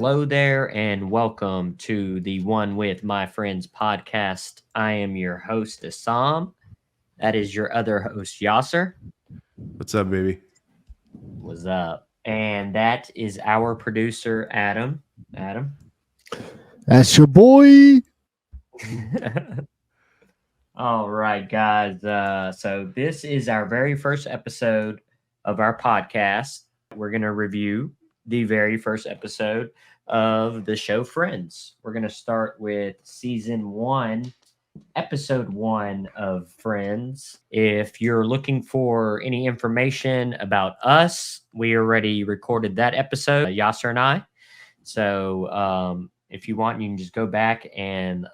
hello there, and welcome to the One with My Friends podcast. I am your host, Assam. That is your other host, Yasser. What's up, baby? What's up? And that is our producer, Adam. Adam. That's your boy. All right, guys. So this is our very first episode of our podcast. We're going to review the very first episode of the show Friends. We're going to start with season 1, episode 1 of Friends. If you're looking for any information about us, we already recorded that episode, Yasser and I. So if you want, you can just go back and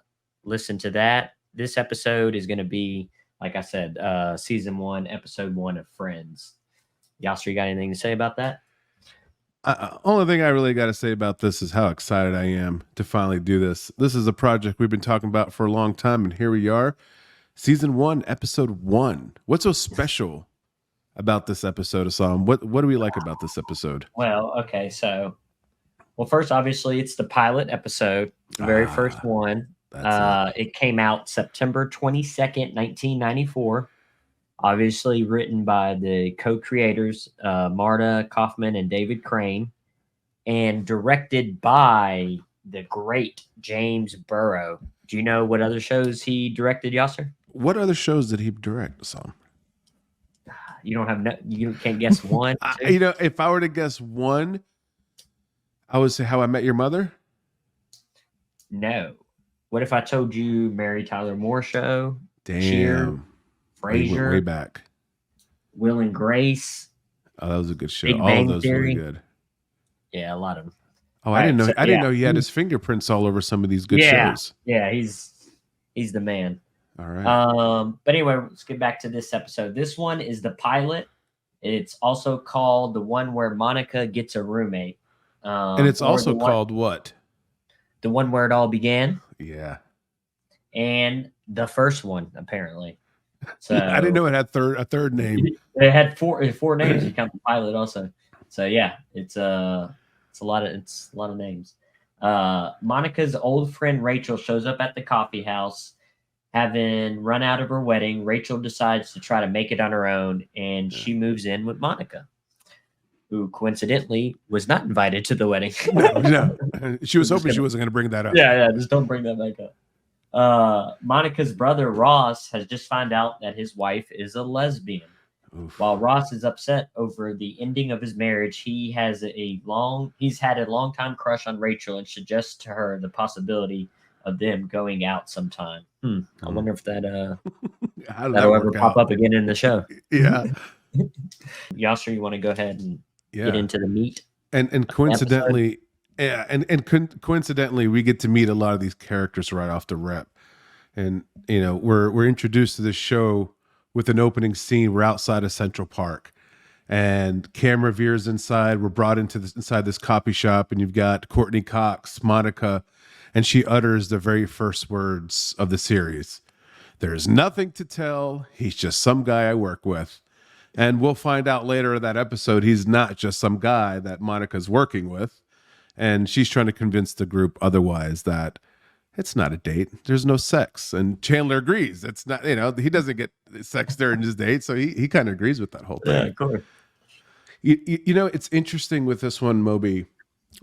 listen to that. This episode is going to be, like I said, season 1, episode 1 of Friends. Yasser, you got anything to say about that? Only thing I really got to say about this is how excited I am to finally do this. This is a project we've been talking about for a long time, and here we are. Season 1, episode 1. What's so special about this episode, Assam? What do we like about this episode? Well, okay, so, first, obviously, it's the pilot episode, the very first one. It came out September 22nd, 1994. Obviously written by the co-creators, Marta Kaufman and David Crane, and directed by the great James Burrow. Do you know what other shows he directed, Yasser? What other shows did he direct, Assam? You can't guess one? If I were to guess one, I would say How I Met Your Mother. No. What if I told you Mary Tyler Moore Show? Damn. Cheer, Frasier, way back. Will and Grace. Oh, that was a good show. Big All Bang of those Theory. were good. Yeah, a lot of them. Oh, I didn't know. I didn't know he had his fingerprints all over some of these good shows. Yeah, he's the man. All right. But anyway, let's get back to this episode. This one is the pilot. It's also called the one where Monica gets a roommate. And it's also called what? The one where it all began. Yeah. And the first one, apparently. So I didn't know it had a third name. It had four names. You count the pilot also. So yeah, it's a lot of names. Monica's old friend Rachel shows up at the coffee house, having run out of her wedding. Rachel decides to try to make it on her own, and she moves in with Monica, who coincidentally was not invited to the wedding. No. She was hoping she wasn't going to bring that up. Yeah, just don't bring that back up. Monica's brother Ross has just found out that his wife is a lesbian. Oof. While Ross is upset over the ending of his marriage, he's had a long time crush on Rachel and suggests to her the possibility of them going out sometime. I wonder if that'll ever pop up again in the show. Yeah. Yasser, you want to go ahead and get into the meat? And coincidentally, coincidentally, we get to meet a lot of these characters right off the rep. And we're introduced to this show with an opening scene. We're outside of Central Park, and camera veers inside. We're brought inside this coffee shop, and you've got Courtney Cox, Monica, and she utters the very first words of the series. "There's nothing to tell. He's just some guy I work with." And we'll find out later in that episode, he's not just some guy that Monica's working with. And she's trying to convince the group otherwise, that it's not a date. There's no sex. And Chandler agrees. It's not, he doesn't get sex during his date. So he kind of agrees with that whole thing. Yeah, of course. It's interesting with this one, Moby.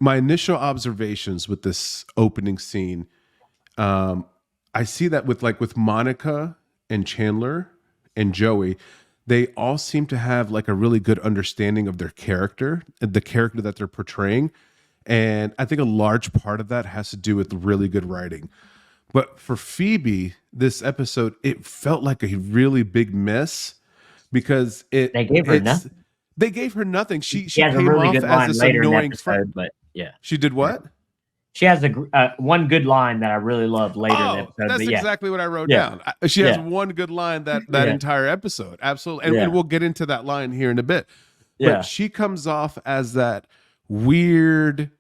My initial observations with this opening scene, I see that with Monica and Chandler and Joey, they all seem to have like a really good understanding of their character and the character that they're portraying. And I think a large part of that has to do with really good writing. But for Phoebe, this episode, it felt like a really big miss because they gave her nothing. They gave her nothing. She has came a really off good as line this later in the annoying episode, friend. but yeah. She did what? She has one good line that I really love later in the episode. That's exactly what I wrote down. She has one good line that entire episode. Absolutely. And we'll get into that line here in a bit. But she comes off as that weird,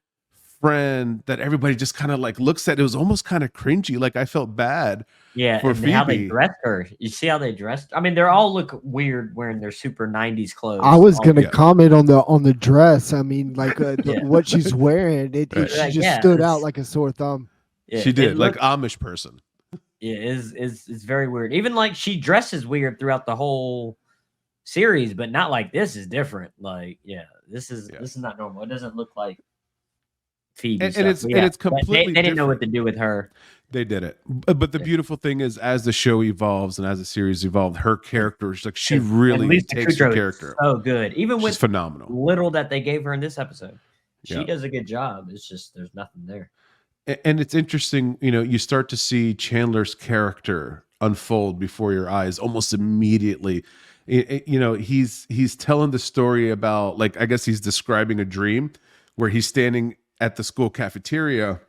friend that everybody just kind of like looks at. It was almost kind of cringy. Like I felt bad Yeah, for and how they Phoebe. dressed her. You see how they dressed? I mean, they all look weird wearing their super 90s clothes. I was gonna yeah. comment on the dress. I mean, like Yeah. what she's wearing. She Like, just yeah, stood it's- out like a sore thumb. Yeah, She it did, like looked- Amish person. Yeah, it's very weird. Even like she dresses weird throughout the whole series, but not like this is different. Like, yeah, this is not normal. It doesn't look like Phoebe. And stuff. it's But and it's they completely didn't know what different. to do with her. They did it. But the beautiful thing is, as the show evolves and as the series evolved, her character is like she And really Lisa takes the Kudrow is character. so good. Even She's with phenomenal. little that they gave her in this episode, she Yeah. does a good job. It's just there's nothing there. And it's interesting, you start to see Chandler's character unfold before your eyes almost immediately. He's telling the story about, like, I guess he's describing a dream where he's standing at the school cafeteria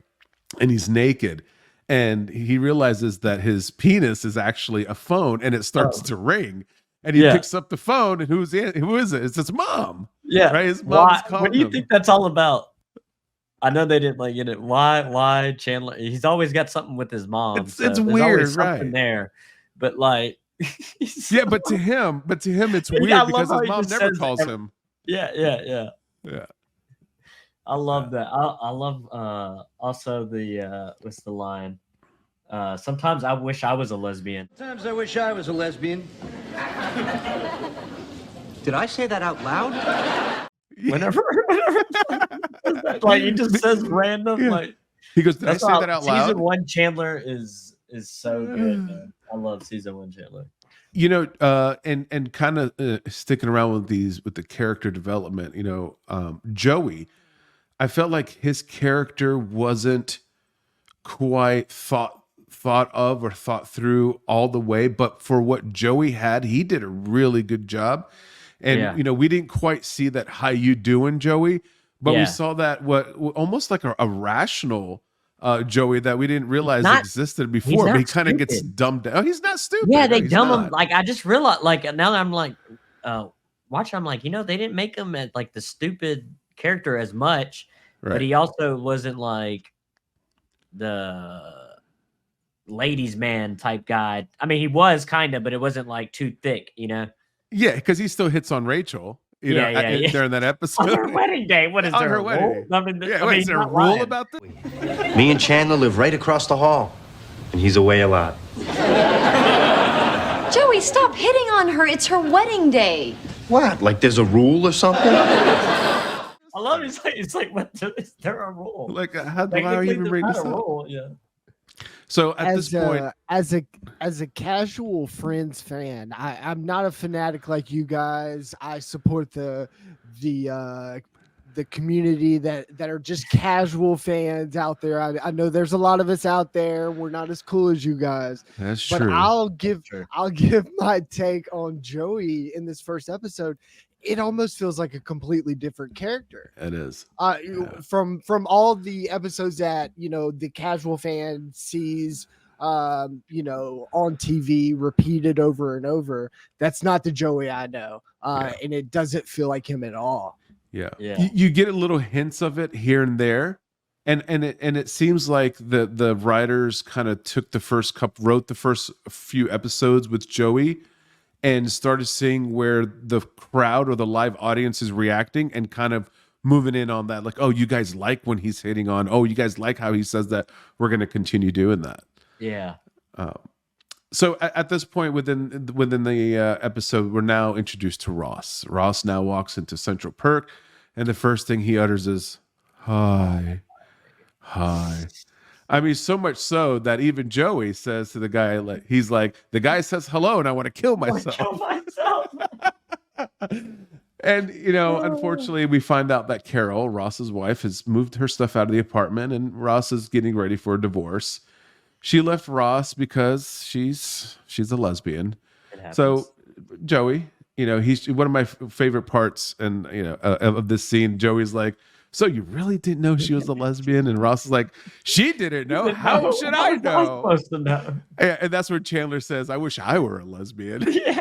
and he's naked and he realizes that his penis is actually a phone and it starts to ring. And he picks up the phone and who is it? It's his mom. Yeah, Right? His mom's calling what do you him. think that's all about? I know they didn't like it. Why Chandler? He's always got something with his mom. It's there's weird, always something right? there. But like, Yeah, but to him, it's Yeah, weird I love because how his he mom just never says calls every- him. yeah. Yeah. I love that. I love also the what's the line? Sometimes I wish I was a lesbian. Sometimes I wish I was a lesbian. Did I say that out loud? Whenever like he just says random Yeah. like He goes, "Did I that's say why that out Season loud?" 1 Chandler is so good. Man. I love season 1 Chandler. And kind of sticking around with the character development, Joey, I felt like his character wasn't quite thought of or thought through all the way, but for what Joey had, he did a really good job. And Yeah. we didn't quite see that "how you doing, Joey," but Yeah. we saw that almost like a rational Joey that we didn't realize not- existed before, but not he kind of gets stupid. dumbed down. Oh, he's not stupid. Yeah, No, they he's dumb him. not. Like I just realized, like now that I'm like, watching, I'm like, they didn't make him at like the stupid character as much, Right. but he also wasn't like the ladies' man type guy. I mean, he was kind of, but it wasn't like too thick, Yeah, because he still hits on Rachel, Yeah. during that episode. On her wedding day, what is On there her a wedding rule? day. I mean, Yeah, I wait, mean, is there a he's not rule lying. about this? Me and Chandler live right across the hall, and he's away a lot. Joey, stop hitting on her. It's her wedding day. What? Like there's a rule or something? I love it. It's like, what? Is there a rule? Like, how do I Technically, even there's bring not this a up? rule. Yeah. So at this point, as a casual Friends fan, I'm not a fanatic like you guys. I support the community that are just casual fans out there. I know there's a lot of us out there. We're not as cool as you guys, that's but true. I'll give True. my take on Joey in this first episode. It almost feels like a completely different character. It is. From all the episodes that the casual fan sees on TV repeated over and over. That's not the Joey I know, and it doesn't feel like him at all. Yeah. Yeah. You get a little hints of it here and there. And it seems like the writers kind of wrote the first few episodes with Joey and started seeing where the crowd or the live audience is reacting and kind of moving in on that. Like, oh, you guys like when he's hitting on, oh, you guys like how he says that. We're going to continue doing that. Yeah. So at this point within the episode, we're now introduced to Ross. Ross now walks into Central Perk, and the first thing he utters is, "Hi, hi." I mean, so much so that even Joey says to the guy, like, he's like, the guy says hello, and I want to kill myself. Kill myself. And unfortunately, we find out that Carol, Ross's wife, has moved her stuff out of the apartment, and Ross is getting ready for a divorce. She left Ross because she's a lesbian. So Joey, he's one of my favorite parts, and of this scene. Joey's like, "So you really didn't know she was a lesbian?" And Ross is like, "She didn't know. How should I know?" supposed to know. And that's where Chandler says, "I wish I were a lesbian." Yeah.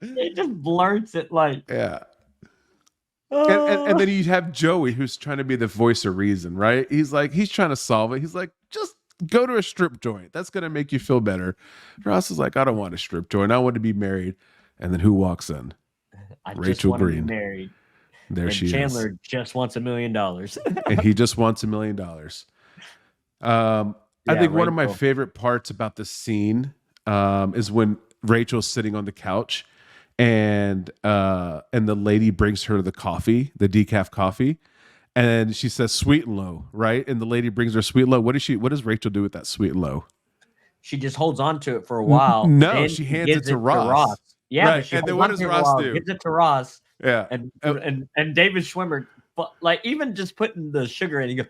He just blurts it like, Yeah. And then you have Joey, who's trying to be the voice of reason, right? He's trying to solve it. He's like, just go to a strip joint. That's going to make you feel better. Ross is like, I don't want a strip joint. I want to be married. And then who walks in? I just Rachel want to be Green. married. There And she Chandler is. just wants $1 million. And he just wants $1 million. I Yeah, think one of my Rachel. favorite parts about this scene is when Rachel's sitting on the couch and the lady brings her the coffee, the decaf coffee, and she says sweet and low, right? And the lady brings her sweet and low. What does Rachel do with that sweet and low? She just holds on to it for a while. No, then she hands gives it to Ross. Yeah, Right, but she and then holds what on does to it for a Ross while, do? gives it to Ross, Yeah. and David Schwimmer, but like even just putting the sugar in, he goes,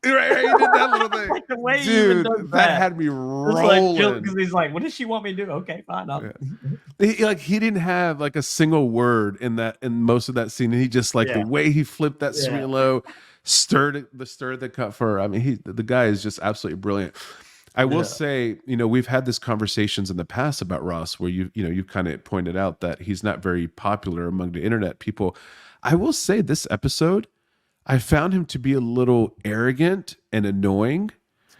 Right, he did that little thing. like the way he even Dude, does that had me rolling. because he's like, what does she want me to do? Okay, fine. He didn't have like a single word in most of that scene. And he just the Yeah. way he flipped that Yeah. sweet low, stirred the cup for her. I mean, the guy is just absolutely brilliant. I will say, we've had these conversations in the past about Ross where you've kind of pointed out that he's not very popular among the internet people. I will say this episode, I found him to be a little arrogant and annoying.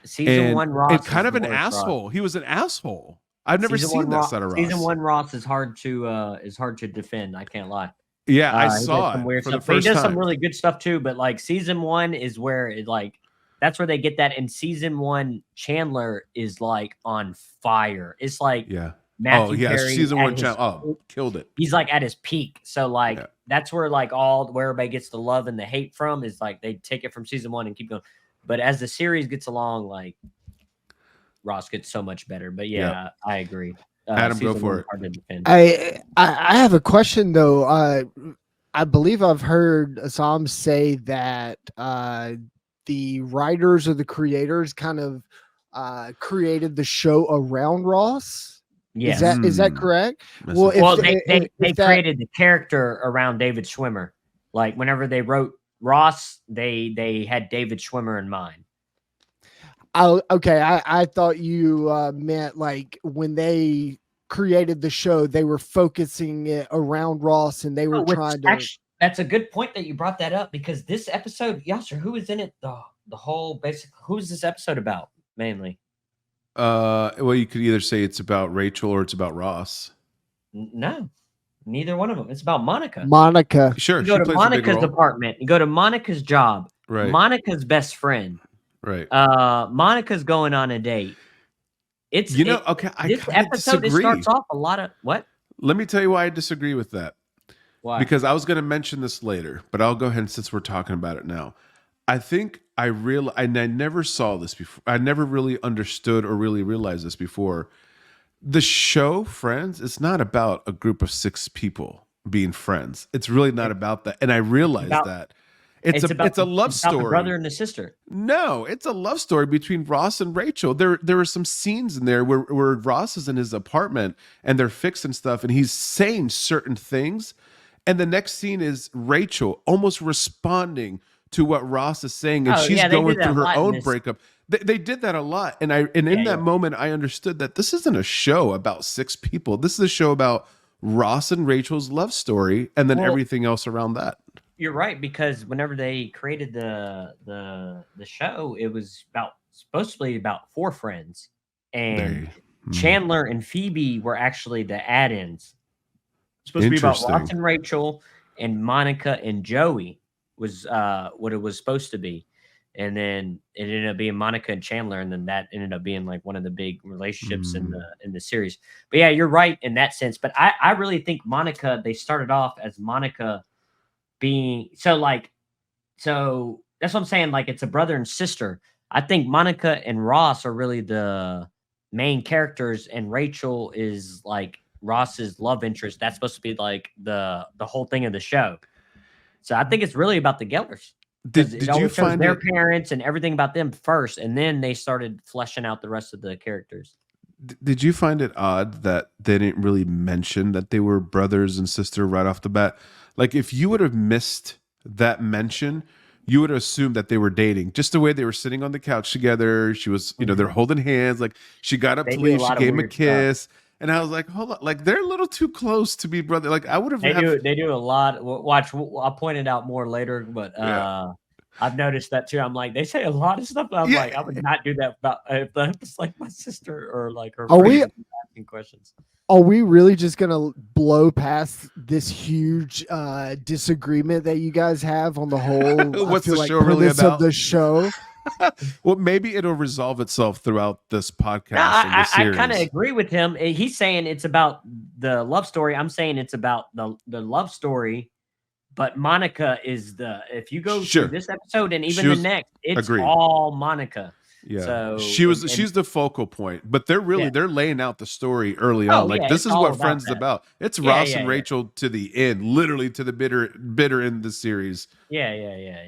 Season one, Ross, and kind is of an the worst, Ross. asshole. He was an asshole. I've never Season seen one, that Ross, side of Ross. Season one, Ross is hard to defend. I can't lie. Yeah, I He does saw some it weird for the stuff. But he first does time. some really good stuff too. But like season one is where it that's where they get that. And season one, Chandler is like on fire. It's like Yeah. Matthew Perry season at one. his- Killed it. He's like at his peak. So like Yeah. that's where where everybody gets the love and the hate from is like they take it from season one and keep going. But as the series gets along, like Ross gets so much better. But yeah. I agree. Adam, go season for one it. hard to defend. I have a question though. I believe I've heard Assam say that the writers or the creators kind of created the show around Ross. Yes. Is that correct? That's Well, it. Well, if- they if that- created the character around David Schwimmer. Like whenever they wrote Ross, they had David Schwimmer in mind. Okay, I thought you meant like when they created the show, they were focusing it around Ross and they were trying to. Actually, that's a good point that you brought that up because this episode, Yasser, who is in it? The whole basic. Who is this episode about mainly? Well, you could either say it's about Rachel or it's about Ross. No, neither one of them. It's about Monica. Monica. Sure, You go she to plays a big Monica's role. apartment. You go to Monica's job. Right, Monica's best friend. right. Monica's going on a date. It's Okay, I this kind of episode. It disagree. starts off a lot of what? Let me tell you why I disagree with that. Why? Because I was going to mention this later, but I'll go ahead since we're talking about it now. I think I never saw this before. I never really understood or really realized this before. The show Friends, it's not about a group of 6 people being friends. It's really not about that. And I realized that. It's a love it's about story. the brother and the sister. No, it's a love story between Ross and Rachel. There were some scenes in there where Ross is in his apartment and they're fixing stuff and he's saying certain things. And the next scene is Rachel almost responding to what Ross is saying. And Oh, she's yeah, they going did that through a her lot in own this. breakup. They did that a lot. And in that moment, I understood that this isn't a show about 6 people. This is a show about Ross and Rachel's love story and then Well, everything else around that. You're right because whenever they created the show, it was supposed to be about 4 friends, and Chandler and Phoebe were actually the add-ins. It's supposed to be about Ross Interesting. and Rachel, and Monica and Joey was what it was supposed to be, and then it ended up being Monica and Chandler, and then that ended up being like one of the big relationships in the series. But yeah, you're right in that sense. But I really think Monica. They started off as Monica being so that's what I'm saying. Like it's a brother and sister. I think Monica and Ross are really the main characters, and Rachel is like Ross's love interest. That's supposed to be like the whole thing of the show. So I think it's really about the Gellers. Did It you always shows find their it? parents and everything about them first, and then they started fleshing out the rest of the characters. Did you find it odd that they didn't really mention that they were brothers and sister right off the bat? Like, if you would have missed that mention, you would have assumed that they were dating. Just the way they were sitting on the couch together. She was, they're holding hands. Like, she got up They to do a leave. She lot of gave him a weird stuff. kiss. And I was like, hold on, like they're a little too close to be brother. Like I would have. They do a lot. Watch, I'll point it out more later, but I've noticed that too. I'm like, they say a lot of stuff. I'm like, I would not do that about if that was like my sister or like her. Are we asking questions? Are we really just gonna blow past this huge disagreement that you guys have on the whole? What's the show really about? Of the show. Well, maybe it'll resolve itself throughout this podcast. No, I kind of agree with him. He's saying it's about the love story. I'm saying it's about the love story. But Monica is if you go through this episode and even the next, it's all Monica. Yeah, so she's the focal point, but they're laying out the story early on. Like this is what Friends is about. It's Ross and Rachel to the end, literally to the bitter end of the series. Yeah.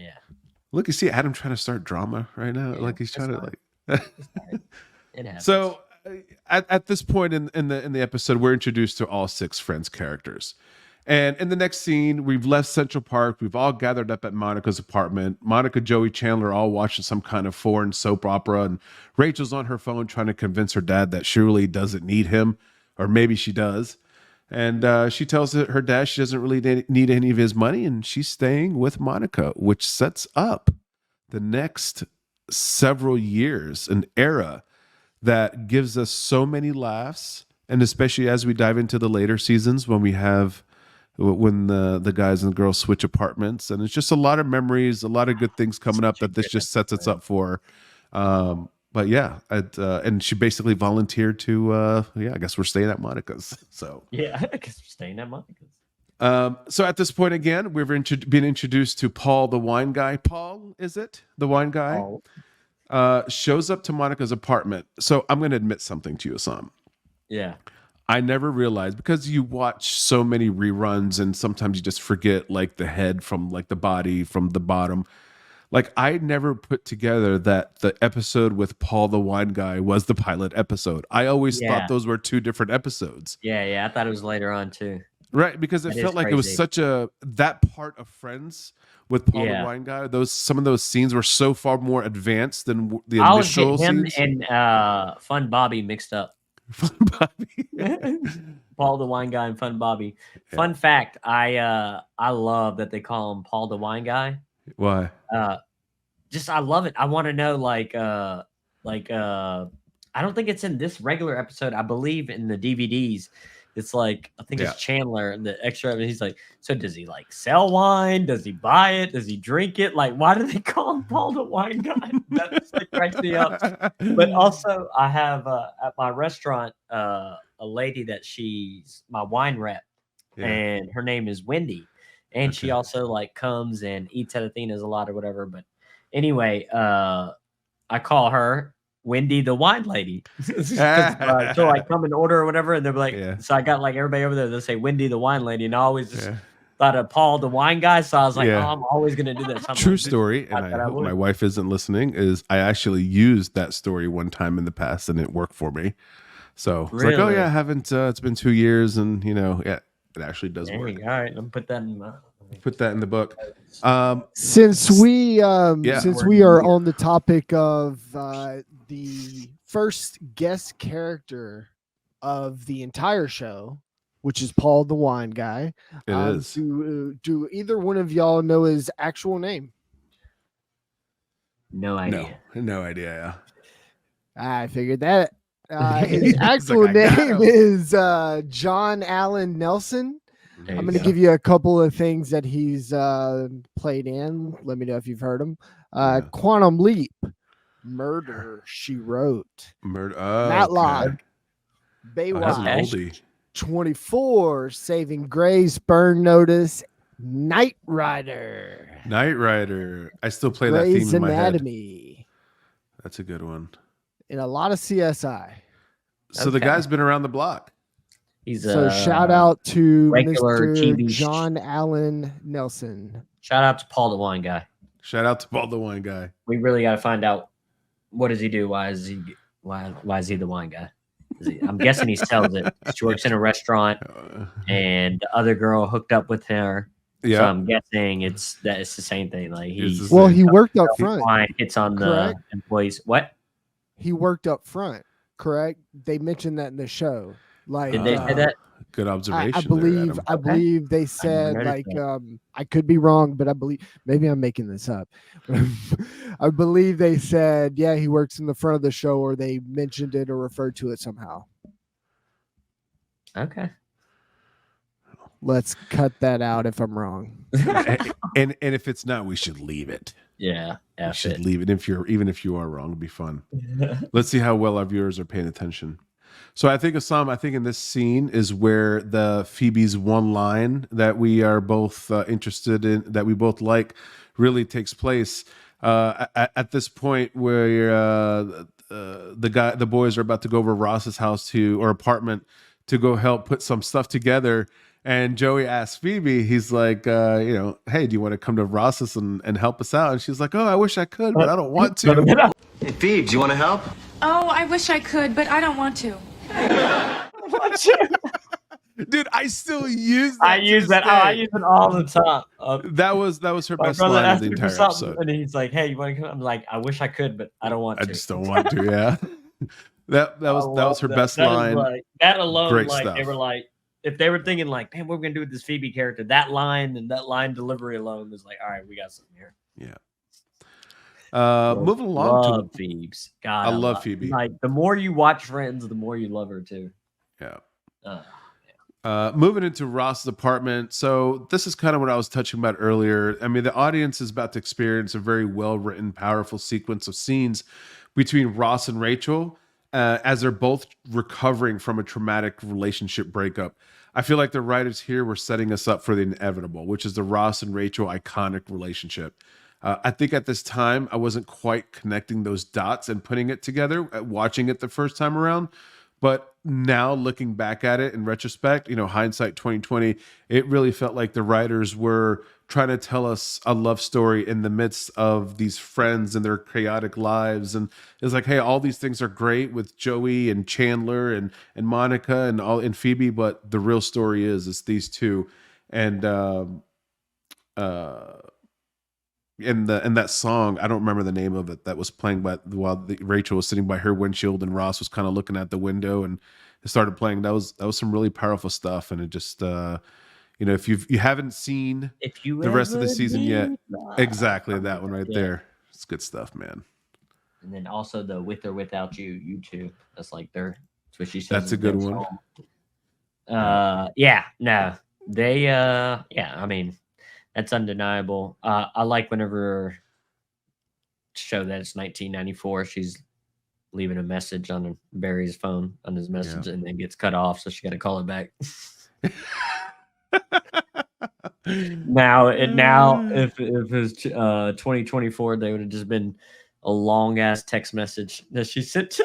Look, you see Adam trying to start drama right now. Like he's trying to It happens. So at this point in the episode, we're introduced to all 6 Friends characters. And in the next scene, we've left Central Park. We've all gathered up at Monica's apartment. Monica, Joey, Chandler all watching some kind of foreign soap opera. And Rachel's on her phone trying to convince her dad that she really doesn't need him. Or maybe she does. And she tells her dad she doesn't really need any of his money. And she's staying with Monica, which sets up the next several years, an era that gives us so many laughs. And especially as we dive into the later seasons when the guys and the girls switch apartments, and it's just a lot of memories, a lot of good things coming up that this just sets us up for. But yeah, and she basically volunteered to, I guess we're staying at Monica's. So yeah, I guess we're staying at Monica's. So at this point again, we've been introduced to Paul, the wine guy. Paul, is it the wine guy? Shows up to Monica's apartment. So I'm going to admit something to you, Sam. Yeah. I never realized, because you watch so many reruns and sometimes you just forget like the head from like the body from the bottom. Like I never put together that the episode with Paul the wine guy was the pilot episode. I always thought those were 2 different episodes. Yeah. I thought it was later on too. Right, because it felt like it was such that part of Friends with Paul the wine guy. Some of those scenes were so far more advanced than the initial scenes. And Fun Bobby mixed up. Fun Bobby. Paul the wine guy and Fun Bobby. Fun fact, I love that they call him Paul the wine guy. Why? I love it. I want to know I don't think it's in this regular episode. I believe in the DVDs. It's like, I think it's Chandler, the extra. He's like, so does he like sell wine? Does he buy it? Does he drink it? Like, why do they call him Paul the wine guy? That just like cracks me up. But also, I have at my restaurant a lady that she's my wine rep, and her name is Wendy, and she also like comes and eats at Athena's a lot or whatever. But anyway, I call her Wendy the wine lady. So like come and order or whatever, and they're like, so I got like everybody over there, they'll say Wendy the wine lady, and I always just thought of Paul the wine guy, so I was like, oh, I'm always gonna do that. True story, and I hope my wife isn't listening, is I actually used that story one time in the past and it worked for me. So it's like, oh yeah, I haven't it's been 2 years, and it actually does work. All right, I'm put that in the book. Since we are on the topic of the first guest character of the entire show, which is Paul the wine guy. It is. Do either one of y'all know his actual name? No idea. No idea. I figured that. His actual name is John Allen Nelson. I'm going to give you a couple of things that he's played in. Let me know if you've heard him. Quantum Leap, Murder, She Wrote, Matlock, Baywatch, 24, Saving Grace, Burn Notice, Knight Rider. I still play that theme in my head. Anatomy. That's a good one. And a lot of CSI. So the guy's been around the block. He's shout out to regular Mr. TV John Allen Nelson. Shout out to Paul the wine guy. We really got to find out, what does he do? Why is he the wine guy? I'm guessing he sells it. She works in a restaurant, and the other girl hooked up with her. Yeah, so I'm guessing it's the same thing. Like he worked up front. Wine hits on the employees. What? He worked up front. Correct. They mentioned that in the show. Like Did they say that? Good observation. I there, believe Adam. I believe they said noticed like that. I could be wrong, but I believe maybe I'm making this up. I believe they said yeah he works in the front of the show, or they mentioned it or referred to it somehow. Okay. Let's cut that out if I'm wrong. and if it's not, we should leave it. Yeah. We F should it. leave it. Even if you are wrong, it'd be fun. Let's see how well our viewers are paying attention. So I think I think in this scene is where the Phoebe's one line that we are both interested in, that we both like, really takes place. At this point where the boys are about to go over Ross's house or apartment to go help put some stuff together. And Joey asks Phoebe, he's like, hey, do you want to come to Ross's and help us out? And she's like, oh, I wish I could, but I don't want to. Hey, Phoebe, do you want to help? Oh, I wish I could, but I don't want to. Dude, I still use that. I use that. Oh, I use it all the time. That was her My best brother line of asked the me for entire something, episode. and he's like, "Hey, you want to come?" I'm like, "I wish I could, but I don't want I to." just don't want to. Yeah, that was her best That is line. like, that alone, Great like stuff. they were like, if they were thinking like, "Man, what are we gonna do with this Phoebe character?" That line and that line delivery alone was like, "All right, we got something here." Yeah. Moving along Love to Phoebes. God, I love Phoebe. Like the more you watch Friends, the more you love her too. yeah. Moving into Ross's apartment. So this is kind of what I was touching about earlier. I mean, the audience is about to experience a very well-written, powerful sequence of scenes between Ross and Rachel as they're both recovering from a traumatic relationship breakup. I feel like the writers here were setting us up for the inevitable, which is the Ross and Rachel iconic relationship. I think at this time, I wasn't quite connecting those dots and putting it together, watching it the first time around. But now looking back at it in retrospect, hindsight 2020, it really felt like the writers were trying to tell us a love story in the midst of these friends and their chaotic lives. And it's like, hey, all these things are great with Joey and Chandler and Monica and Phoebe, but the real story is it's these two. And in that song, I don't remember the name of it, that was playing while Rachel was sitting by her windshield and Ross was kind of looking at the window, and it started playing. That was some really powerful stuff, and it just if you haven't seen the rest of the season yet, exactly that one right there, it's good stuff, man. And then also the With or Without You, you two. That's like that's what she says. That's a good one. Yeah, no, they I mean. That's undeniable. I like whenever show that it's 1994. She's leaving a message on Barry's phone on his message, and then gets cut off, so she got to call it back. now, if it was 2024, they would have just been a long ass text message that she sent.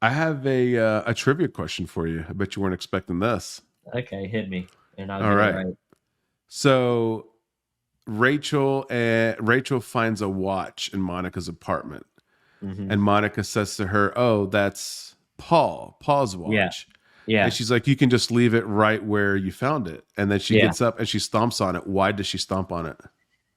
I have a trivia question for you. I bet you weren't expecting this. Okay, hit me, and I'll All get right. it right. So Rachel finds a watch in Monica's apartment, and Monica says to her, "Oh, that's Paul's watch." Yeah. And she's like, "You can just leave it right where you found it." And then she gets up and she stomps on it. Why does she stomp on it?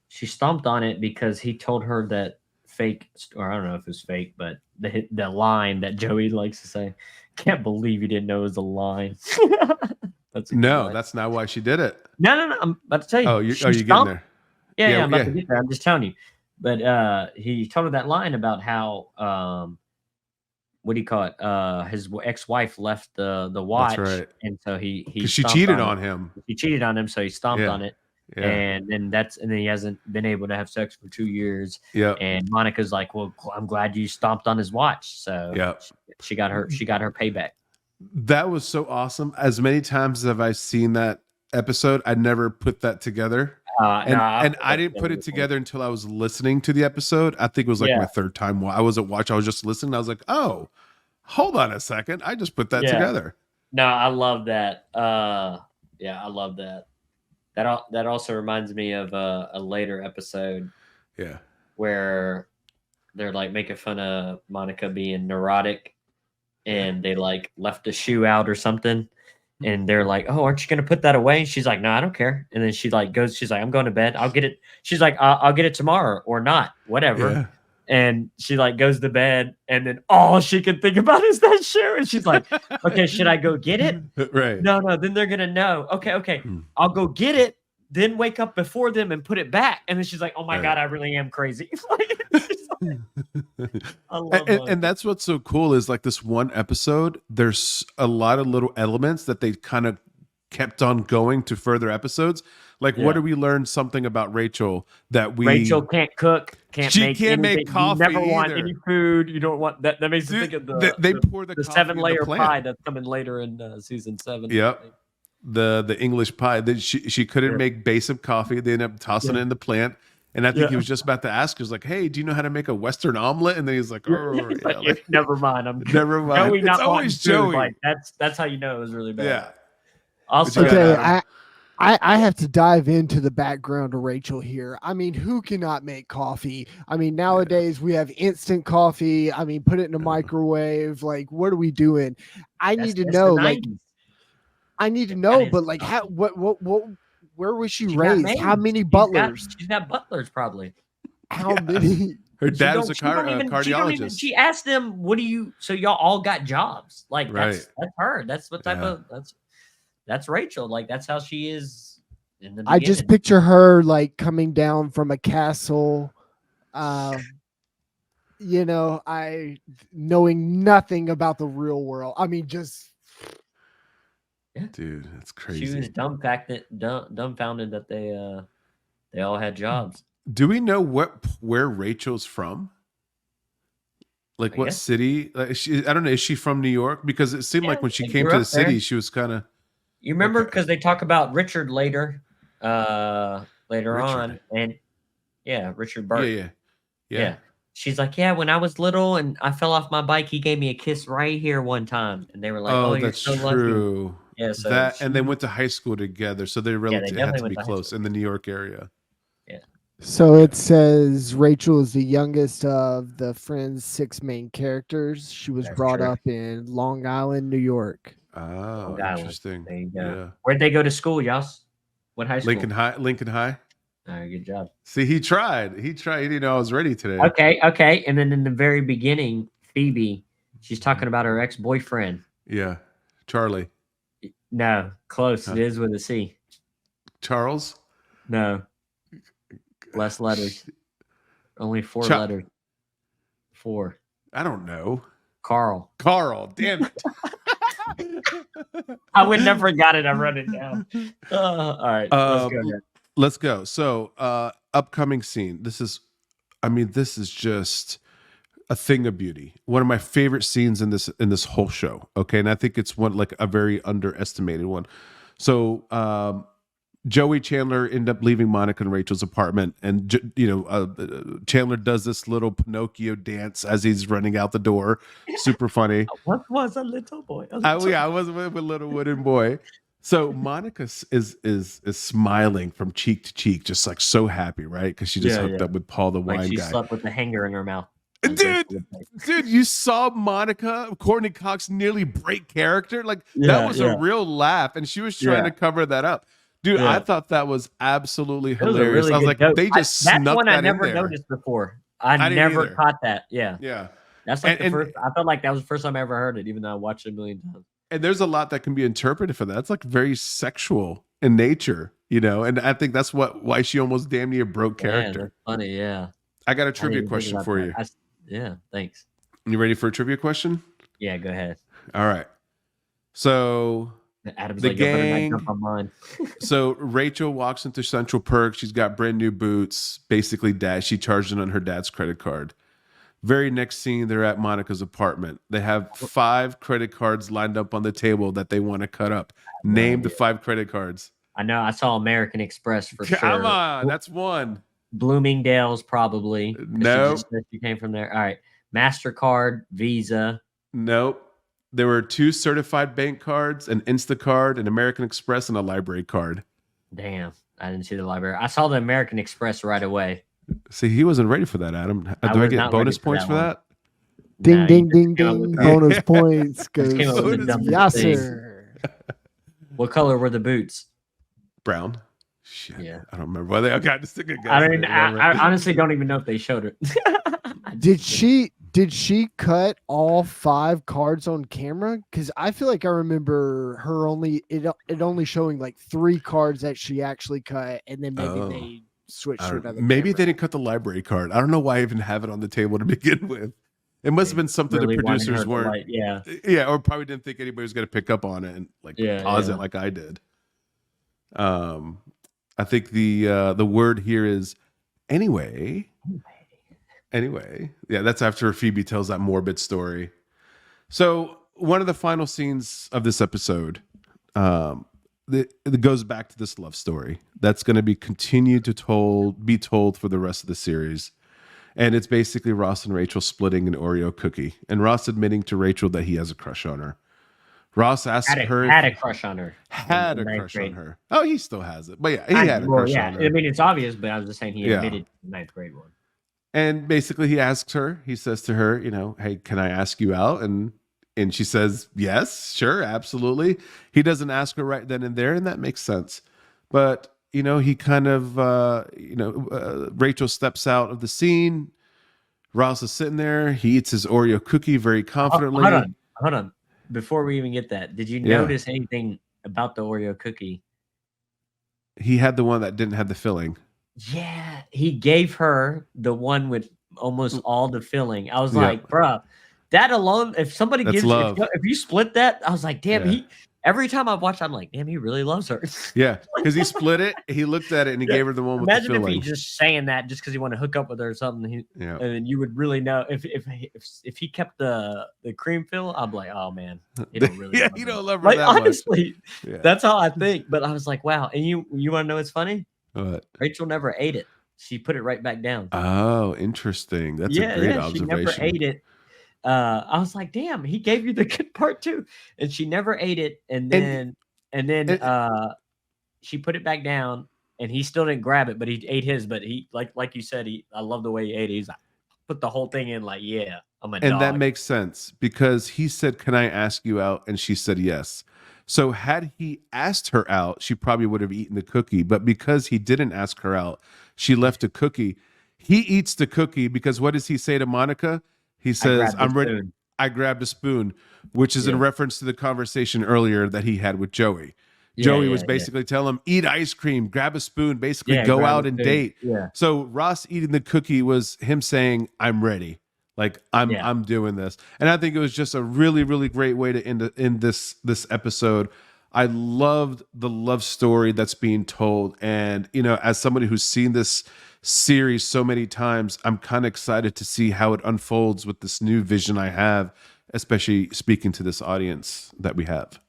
She stomped on it because he told her that fake, or I don't know if it was fake, but the line that Joey likes to say, "Can't believe you didn't know it was a line." That's not why she did it. No. I'm about to tell you. Oh, you getting there? Yeah, I'm about to get there. I'm just telling you. But he told her that line about how what do you call it? His ex-wife left the watch, That's right. and so he she cheated on him. He cheated on him, so he stomped on it. Yeah. And then he hasn't been able to have sex for 2 years. Yeah. And Monica's like, "Well, I'm glad you stomped on his watch." So she got her payback. That was so awesome. As many times as I've seen that episode, I never put that together. And I didn't put it together until I was listening to the episode. I think it was like my third time. I wasn't watching. I was just listening. I was like, "Oh, hold on a second. I just put that together." No, I love that. I love that. That also reminds me of a later episode. Yeah. Where they're like making fun of Monica being neurotic, and they like left a shoe out or something. And they're like, "Oh, aren't you going to put that away?" And she's like, "No, I don't care." And then she like goes, she's like, "I'm going to bed. I'll get it." She's like, I'll get it tomorrow or not, whatever. Yeah. And she like goes to bed, and then all she can think about is that shoe. And she's like, okay, should I go get it? Right. No, then they're gonna know. Okay, Hmm. I'll go get it, then wake up before them and put it back. And then she's like, oh my Right. God, I really am crazy. I love And that's what's so cool is like this one episode, there's a lot of little elements that they kind of kept on going to further episodes. Like, what Yeah. do we learn something about Rachel that we Rachel can't cook, She can't make anything. coffee You never want either. any food. You don't want that. That makes me Dude, think of they pour the the coffee in the 7-layer plant. pie that's coming later in season 7. Yep. The English pie that she couldn't Yeah. make basic coffee. They ended up tossing it in the plant. And I think he was just about to ask, he was like, hey, do you know how to make a Western omelet? And then he's like, oh, He's yeah, like, like, never mind. I'm never mind. Joey It's not always wanting food. Joey. Like that's how you know it was really bad. Yeah. Also, But you Okay, gotta- I have to dive into the background of Rachel here. I mean, who cannot make coffee? I mean, nowadays we have instant coffee. I mean, put it in a microwave. Like, what are we doing? I need to that's know. the Like, 90s. I need to That know. is- But like, how? What? Where was she She's got raised? How maids. many She's got- butlers? She's got butlers probably. How Yeah. many? Her She dad was don't- a she don't even- she don't even- cardiologist. She asked them, "What do you?" So y'all all got jobs. Like that's Right. her. That's what type Yeah. of that's Rachel. Like that's how she is in the I just beginning. picture her like coming down from a castle. You know, I knowing nothing about the real world. I mean, just Dude, that's She was crazy. dumbfounded that they all had jobs. Do we know where Rachel's from? Like I what guess. city? Like I don't know. Is she from New York? Because it seemed like Yeah, when she they came grew to the up there. city, she was kind of You remember Okay. because they talk about Richard later on, and Richard Burke. yeah. She's like, yeah, when I was little and I fell off my bike, he gave me a kiss right here one time, and they were like, Oh, oh, you're that's so lucky. true. Yeah, so That and they she- went to high school together, so they really had definitely to went be to high close school. in the New York area. so it says Rachel is the youngest of the Friends' 6 main characters. She was That's brought true. up in Long Island, New York. Oh, Long Island. interesting. There you go. Yeah. Where'd they go to school, Yas? What high school? Lincoln High. All right, good job. See, he tried. He didn't know I was ready today. Okay. And then in the very beginning, Phoebe, she's talking about her ex-boyfriend. Yeah. Charlie. No, close. Huh. It is with a C. Charles. No. Less letters. Only 4 Cha- letters. 4. I don't know. Carl. Carl. Damn it. I would never got it. I wrote it down. All right. Let's go. Ahead. Let's go. So, upcoming scene. This is just a thing of beauty. One of my favorite scenes in this whole show. Okay, and I think it's one like a very underestimated one. So, Joey Chandler end up leaving Monica and Rachel's apartment, and Chandler does this little Pinocchio dance as he's running out the door. Super funny. What was a little boy? I was with a little wooden boy. So Monica is smiling from cheek to cheek, just like so happy, right? Because she just hooked up with Paul, the like wine she guy. slept with the hanger in her mouth. Dude, you saw Courtney Cox nearly break character. Like that was a real laugh, and she was trying to cover that up. Dude, Yeah. I thought that was absolutely It was a hilarious. really I was good like, joke. they just that's snuck one that I in never there. noticed before. I I didn't never either. caught that. Yeah. Yeah. That's like And- the first. I felt like that was the first time I ever heard it, even though I watched it a million times. And there's a lot that can be interpreted for that. It's like very sexual in nature, and I think that's why she almost damn near broke Yeah, character. that's funny. Yeah. I got a I didn't trivia think question about for that. you. Yeah. Thanks. You ready for a trivia question? Yeah. Go ahead. All right. So Adam's The like, you better gang- not jump on mine. So Rachel walks into Central Perk. She's got brand new boots. Basically, she charged it on her dad's credit card. Very next scene, they're at Monica's apartment. They have 5 credit cards lined up on the table that they want to cut up. Name the 5 credit cards. I know. I saw American Express for sure. Come on, that's one. Bloomingdale's probably. 'cause she Nope. just said she came from there. All right. MasterCard, Visa. Nope. There were 2 certified bank cards, an Instacard, an American Express, and a library card. Damn. I didn't see the library. I saw the American Express right away. See, he wasn't ready for that, Adam. I Do I was get not bonus ready for points that for one. that? Ding, Nah, ding, you ding, just came up ding. with that. Bonus points goes. came up with the to dumbest Yes, thing. sir. What color were the boots? Brown. Shit. Yeah. I don't remember. Well, they got to stick it. I honestly don't even know if they showed it. I Did she cut all 5 cards on camera? Because I feel like I remember her only showing like 3 cards that she actually cut, and then maybe they switched to another. Maybe camera. they didn't cut the library card. I don't know why I even have it on the table to begin with. It must have been something Really the wanted her producers to, weren't. like, yeah. Yeah, or probably didn't think anybody was going to pick up on it and like pause it like I did. I think the word here is anyway. Anyway, yeah, that's after Phoebe tells that morbid story. So one of the final scenes of this episode, it goes back to this love story that's going to be continued to be told for the rest of the series. And it's basically Ross and Rachel splitting an Oreo cookie, and Ross admitting to Rachel that he has a crush on her. Ross asked her, had a crush on her. had a in ninth crush grade. on her. Oh, he still has it, but yeah, he had a crush on her. I mean, it's obvious, but I was just saying he Yeah. admitted the ninth grade one. And basically he asks her, he says to her, you know, hey, can I ask you out? And she says, yes, sure, absolutely. He doesn't ask her right then and there, and that makes sense. But, you know, he kind of, Rachel steps out of the scene. Ross is sitting there. He eats his Oreo cookie very confidently. Hold on. Before we even get that, did you Yeah. notice anything about the Oreo cookie? He had the one that didn't have the filling. Yeah, he gave her the one with almost all the filling. I was Yeah. like, bruh, that alone, if somebody That's gives love. if you split that, I was like, damn, Yeah. every time I watch, I'm like, damn, he really loves her. Yeah, because he split it. He looked at it and he gave her the one with Imagine the if he filling. just saying that just because he wanted to hook up with her or something. Yeah. And you would really know if he kept the cream fill, I'm like, oh man, he don't really Yeah, love you her. don't love her Like, that much. honestly, Yeah. that's how I think. But I was like, wow. And you want to know what's funny? What? Rachel never ate it. She put it right back down. Oh, interesting. That's a great She never observation. ate it. I was like, damn, he gave you the good part too. And she never ate it. And then she put it back down, and he still didn't grab it, but he ate his. But he like you said, I love the way he ate it. He's like, put the whole thing in, like, yeah, I'm a And dog. that makes sense because he said, can I ask you out? And she said yes. So had he asked her out, she probably would have eaten the cookie. But because he didn't ask her out, she left a cookie. He eats the cookie because what does he say to Monica? He says, grabbed the I'm ready. spoon. I grabbed a spoon, which is in Yeah. reference to the conversation earlier that he had with Joey. Joey was yeah. basically telling him, eat ice cream, grab a spoon, basically Yeah, go grab out a and spoon. date. Yeah. So Ross eating the cookie was him saying, I'm ready. Like I'm doing this. And I think it was just a really, really great way to end this episode. I loved the love story that's being told. And, you know, as somebody who's seen this series so many times, I'm kind of excited to see how it unfolds with this new vision I have, especially speaking to this audience that we have.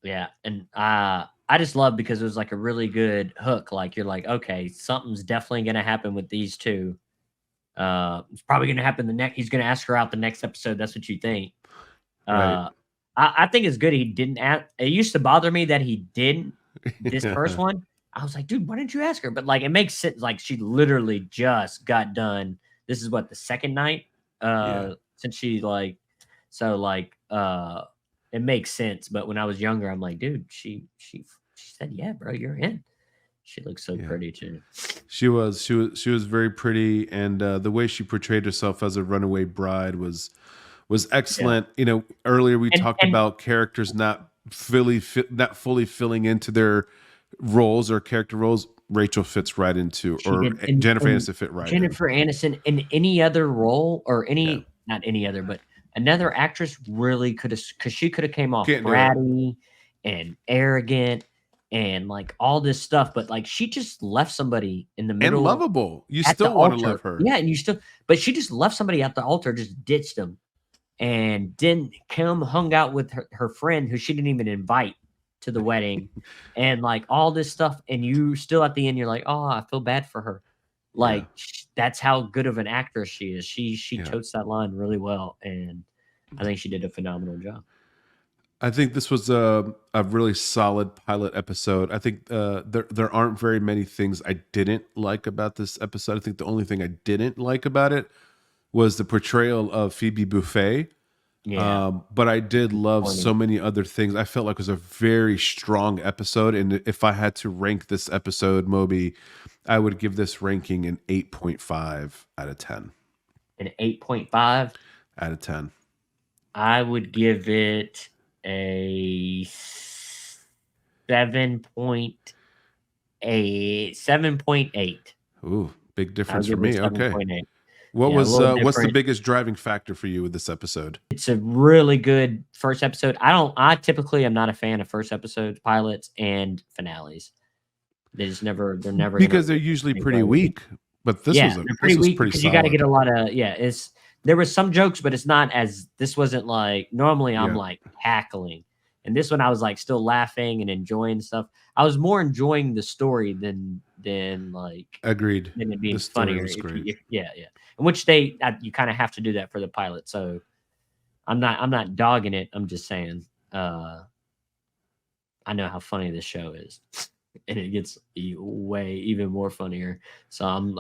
Yeah, and I just love because it was like a really good hook. Like you're like, okay, something's definitely gonna happen with these two. It's probably gonna happen the next. He's gonna ask her out the next episode. That's what you think. Right. I think it's good he didn't ask. It used to bother me that he didn't this first one. I was like, dude, why didn't you ask her? But like, it makes sense. Like she literally just got done. This is what the second night since she like, so like it makes sense. But when I was younger, I'm like, dude, she said, yeah, bro, you're in. She looks so pretty too. She was very pretty, and the way she portrayed herself as a runaway bride was excellent. You know, earlier we talked about characters not fully filling into their roles or character roles. Rachel fits right into, Jennifer Aniston fit right. Jennifer Aniston in any other role or not any other, but another actress really could have, because she could have came off bratty and arrogant and like all this stuff, but like she just left somebody in the middle and lovable. You still want to love her, but she just left somebody at the altar, just ditched them, and then hung out with her friend who she didn't even invite to the wedding, and like all this stuff, and you still at the end you're like, oh, I feel bad for her. Like that's how good of an actress she is. She totes that line really well, and I think she did a phenomenal job. I think this was a really solid pilot episode. I think there aren't very many things I didn't like about this episode. I think the only thing I didn't like about it was the portrayal of Phoebe Buffay. But I did love so many other things. I felt like it was a very strong episode. And if I had to rank this episode, Moby, I would give this ranking an 8.5 out of 10. an 8.5. Out of 10. I would give it a 7.8. Ooh, big difference I'll for give it me. Okay. 7.8. What Yeah, a was little what's the different. biggest driving factor for you with this episode? It's a really good first episode. I typically am not a fan of first episodes, pilots, and finales. They're never Because gonna they're usually be pretty well. weak. But this Yeah, was they're pretty weak pretty because solid. you got to get a lot of there was some jokes, but it's not as this wasn't like normally I'm Yeah. like cackling, and this one I was like still laughing and enjoying stuff. I was more enjoying the story than like Agreed. than it being The story funnier. was great. Yeah. In which you kind of have to do that for the pilot. So I'm not dogging it. I'm just saying I know how funny this show is, and it gets way even more funnier. So I'm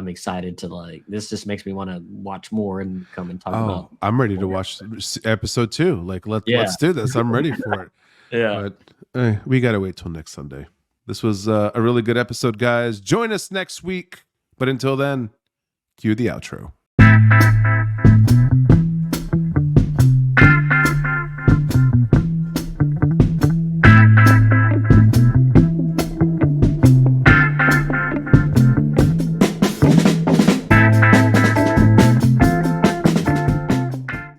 excited to like this. Just makes me want to watch more and come and talk Oh, about. I'm ready to watch episode 2. Like let's do this. I'm ready for it. Yeah. But we got to wait till next Sunday. This was a really good episode, guys. Join us next week. But until then, cue the outro.